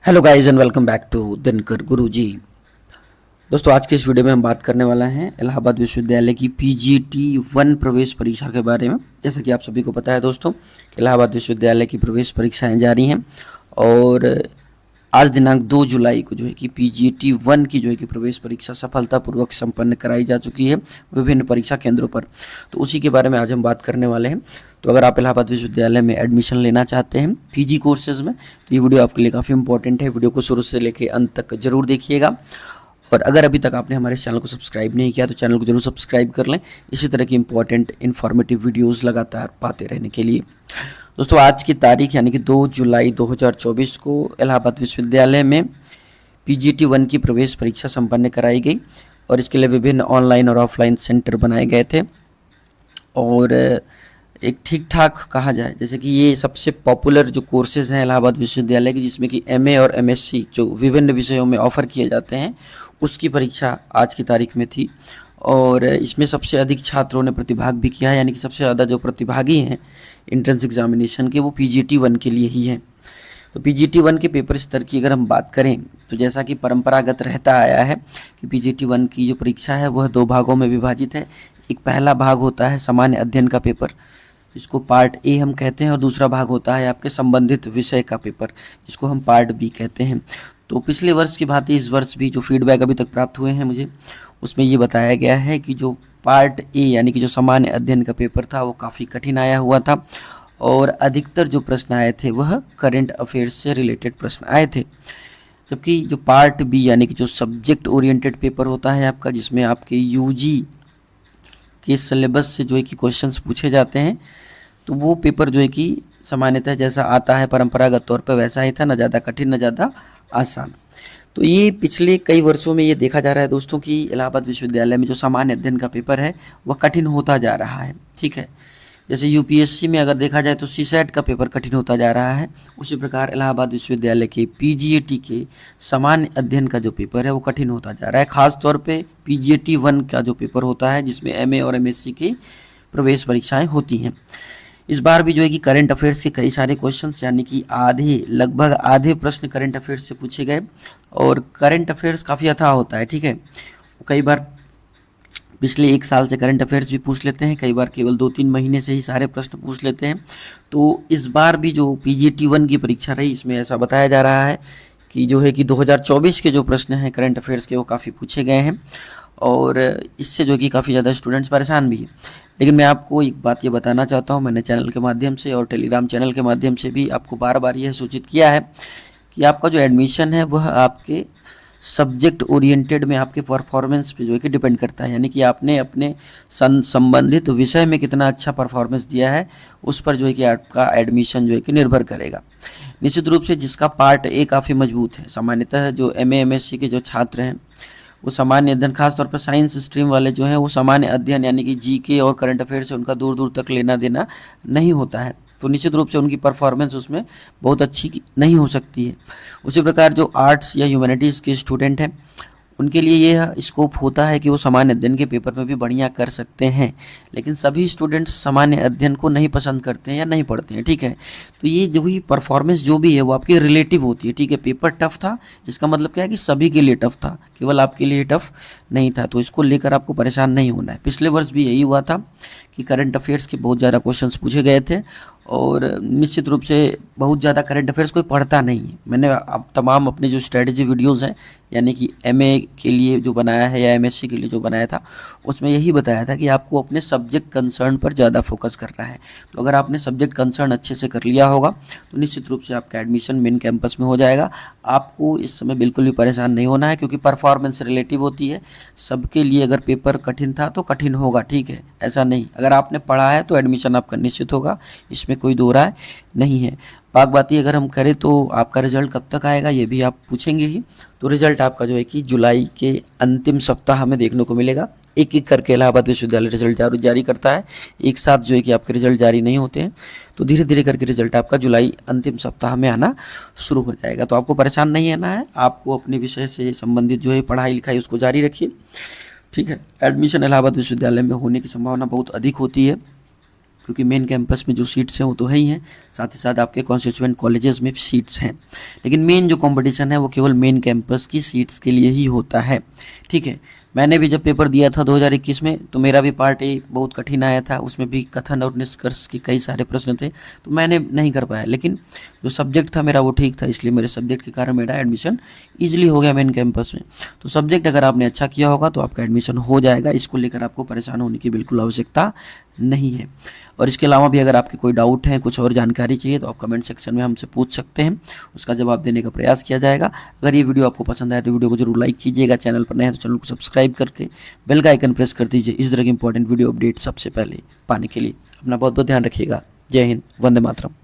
Hello guys and welcome back to Dinkar Guruji. दोस्तों आज के इस वीडियो में हम बात करने वाला हैं इलाहाबाद विश्वविद्यालय की PGT-1 प्रवेश परीक्षा के बारे में। जैसा कि आप सभी को पता है दोस्तों कि इलाहाबाद विश्वविद्यालय की प्रवेश परीक्षाएं जारी हैं और आज दिनांक 2 जुलाई को जो है कि PGT-1 की जो है कि प्रवेश परीक्षा सफलतापूर्वक संपन्न कराई जा चुकी है विभिन्न परीक्षा केंद्रों पर। तो उसी के बारे में आज हम बात करने वाले हैं। तो अगर आप इलाहाबाद विश्वविद्यालय में एडमिशन लेना चाहते हैं PG कोर्सेज में तो ये वीडियो आपके लिए काफ़ी इंपॉर्टेंट है। वीडियो को शुरू से लेकर अंत तक जरूर देखिएगा और अगर अभी तक आपने हमारे चैनल को सब्सक्राइब नहीं किया तो चैनल को जरूर सब्सक्राइब कर लें इसी तरह की इंपॉर्टेंट इन्फॉर्मेटिव वीडियोज़ लगातार पाते रहने के लिए। दोस्तों आज की तारीख यानी कि 2 जुलाई 2024 को इलाहाबाद विश्वविद्यालय में PGT-1 की प्रवेश परीक्षा संपन्न कराई गई और इसके लिए विभिन्न ऑनलाइन और ऑफलाइन सेंटर बनाए गए थे। और एक ठीक ठाक कहा जाए जैसे कि ये सबसे पॉपुलर जो कोर्सेज़ हैं इलाहाबाद विश्वविद्यालय की, जिसमें कि MA और MSc जो विभिन्न विषयों में ऑफ़र किए जाते हैं, उसकी परीक्षा आज की तारीख में थी और इसमें सबसे अधिक छात्रों ने प्रतिभाग भी किया है, यानी कि सबसे ज़्यादा जो प्रतिभागी हैं एंट्रेंस एग्जामिनेशन के वो PGT-1 के लिए ही हैं। तो PGT-1 के पेपर स्तर की अगर हम बात करें तो जैसा कि परंपरागत रहता आया है कि PGT-1 की जो परीक्षा है वह 2 भागों में विभाजित है। एक पहला भाग होता है सामान्य अध्ययन का पेपर, जिसको पार्ट ए हम कहते हैं, और दूसरा भाग होता है आपके संबंधित विषय का पेपर, जिसको हम पार्ट बी कहते हैं। तो पिछले वर्ष की भांति इस वर्ष भी जो फीडबैक अभी तक प्राप्त हुए हैं मुझे, उसमें ये बताया गया है कि जो पार्ट ए यानी कि जो सामान्य अध्ययन का पेपर था वो काफ़ी कठिन आया हुआ था और अधिकतर जो प्रश्न आए थे वह करंट अफेयर्स से रिलेटेड प्रश्न आए थे। जबकि जो पार्ट बी यानी कि जो सब्जेक्ट ओरिएंटेड पेपर होता है आपका, जिसमें आपके UG के सिलेबस से जो है कि क्वेश्चंस पूछे जाते हैं, तो वो पेपर जो है कि सामान्यतः जैसा आता है परंपरागत तौर पर वैसा ही था, ना ज़्यादा कठिन ना ज़्यादा आसान। तो ये पिछले कई वर्षों में ये देखा जा रहा है दोस्तों कि इलाहाबाद विश्वविद्यालय में जो सामान्य अध्ययन का पेपर है वह कठिन होता जा रहा है। ठीक है, जैसे UPSC में अगर देखा जाए तो CSAT का पेपर कठिन होता जा रहा है, उसी प्रकार इलाहाबाद विश्वविद्यालय के PGAT के सामान्य अध्ययन का जो पेपर है वो कठिन होता जा रहा है। खास तौर पे PGAT-1 का जो पेपर होता है जिसमें MA और MSc की प्रवेश परीक्षाएं होती हैं। इस बार भी जो है कि करंट अफेयर्स के कई सारे क्वेश्चंस यानी कि लगभग आधे प्रश्न करंट अफेयर्स से पूछे गए और करंट अफेयर्स काफ़ी अथाह होता है। ठीक है, कई बार पिछले 1 साल से करंट अफेयर्स भी पूछ लेते हैं, कई बार केवल 2-3 महीने से ही सारे प्रश्न पूछ लेते हैं। तो इस बार भी जो PGT-1 की परीक्षा रही इसमें ऐसा बताया जा रहा है कि जो है कि 2024 के जो प्रश्न हैं करंट अफेयर्स के वो काफ़ी पूछे गए हैं और इससे जो कि काफ़ी ज़्यादा स्टूडेंट्स परेशान भी हैं। लेकिन मैं आपको एक बात ये बताना चाहता हूँ, मैंने चैनल के माध्यम से और टेलीग्राम चैनल के माध्यम से भी आपको बार बार यह सूचित किया है कि आपका जो एडमिशन है वह आपके सब्जेक्ट ओरिएंटेड में आपके परफॉर्मेंस पे जो है कि डिपेंड करता है, यानी कि आपने अपने संबंधित विषय में कितना अच्छा परफॉर्मेंस दिया है उस पर जो है कि आपका एडमिशन जो है कि निर्भर करेगा। निश्चित रूप से जिसका पार्ट ए काफ़ी मजबूत है, सामान्यतः जो MA MSc के जो छात्र हैं वो सामान्य अध्ययन, खासतौर पर साइंस स्ट्रीम वाले जो हैं वो सामान्य अध्ययन यानी कि GK और करंट अफेयर से उनका दूर दूर तक लेना देना नहीं होता है, तो निश्चित रूप से उनकी परफॉर्मेंस उसमें बहुत अच्छी नहीं हो सकती है। उसी प्रकार जो आर्ट्स या ह्यूमैनिटीज़ के स्टूडेंट हैं उनके लिए यह स्कोप होता है कि वो सामान्य अध्ययन के पेपर में भी बढ़िया कर सकते हैं, लेकिन सभी स्टूडेंट्स सामान्य अध्ययन को नहीं पसंद करते हैं या नहीं पढ़ते हैं। ठीक है, तो ये जो भी परफॉर्मेंस जो भी है वो आपकी रिलेटिव होती है। ठीक है, पेपर टफ था इसका मतलब क्या है कि सभी के लिए टफ था, केवल आपके लिए टफ नहीं था, तो इसको लेकर आपको परेशान नहीं होना है। पिछले वर्ष भी यही हुआ था कि करंट अफेयर्स के बहुत ज़्यादा क्वेश्चंस पूछे गए थे और निश्चित रूप से बहुत ज़्यादा करंट अफेयर्स कोई पढ़ता नहीं है। मैंने अब तमाम अपने जो स्ट्रेटजी वीडियोज़ हैं यानी कि MA के लिए जो बनाया है या MSc के लिए जो बनाया था उसमें यही बताया था कि आपको अपने सब्जेक्ट कंसर्न पर ज़्यादा फोकस करना है। तो अगर आपने सब्जेक्ट कंसर्न अच्छे से कर लिया होगा तो निश्चित रूप से आपका एडमिशन मेन कैंपस में हो जाएगा। आपको इस समय बिल्कुल भी परेशान नहीं होना है क्योंकि परफॉर्मेंस रिलेटिव होती है। सबके लिए अगर पेपर कठिन था तो कठिन होगा, ठीक है, ऐसा नहीं। अगर आपने पढ़ा है तो एडमिशन आपका निश्चित होगा, इसमें कोई दो राय नहीं है। बात अगर हम करें तो आपका रिजल्ट कब तक आएगा ये भी आप पूछेंगे ही। तो रिजल्ट आपका जो है कि जुलाई के अंतिम सप्ताह में देखने को मिलेगा। एक एक करके इलाहाबाद विश्वविद्यालय रिजल्ट जारी करता है, एक साथ जो है कि आपके रिजल्ट जारी नहीं होते हैं, तो धीरे धीरे करके रिजल्ट आपका जुलाई अंतिम सप्ताह में आना शुरू हो जाएगा। तो आपको परेशान नहीं होना है, आपको अपने विषय से संबंधित जो है पढ़ाई लिखाई उसको जारी रखिए। ठीक है, एडमिशन इलाहाबाद विश्वविद्यालय में होने की संभावना बहुत अधिक होती है क्योंकि मेन कैंपस में जो सीट्स हैं वो तो है ही हैं, साथ ही साथ आपके कॉन्स्टिट्यूएंट कॉलेजेस में भी सीट्स हैं। लेकिन मेन जो कंपटीशन है वो केवल मेन कैंपस की सीट्स के लिए ही होता है। ठीक है, मैंने भी जब पेपर दिया था 2021 में, तो मेरा भी पार्ट ए बहुत कठिन आया था, उसमें भी कथन और निष्कर्ष के कई सारे प्रश्न थे, तो मैंने नहीं कर पाया। लेकिन जो सब्जेक्ट था मेरा वो ठीक था, इसलिए मेरे सब्जेक्ट के कारण मेरा एडमिशन ईजिली हो गया मेन कैंपस में। तो सब्जेक्ट अगर आपने अच्छा किया होगा तो आपका एडमिशन हो जाएगा, इसको लेकर आपको परेशान होने की बिल्कुल आवश्यकता नहीं है। और इसके अलावा भी अगर आपके कोई डाउट है, कुछ और जानकारी चाहिए, तो आप कमेंट सेक्शन में हमसे पूछ सकते हैं, उसका जवाब देने का प्रयास किया जाएगा। अगर ये वीडियो आपको पसंद आए तो वीडियो को जरूर लाइक कीजिएगा, चैनल पर नए हैं तो चैनल को सब्सक्राइब करके बेल का आइकन प्रेस कर दीजिए इस तरह की इंपॉर्टेंट वीडियो अपडेट सबसे पहले पाने के लिए। अपना बहुत बहुत ध्यान रखिएगा। जय हिंद, वंदे मातरम।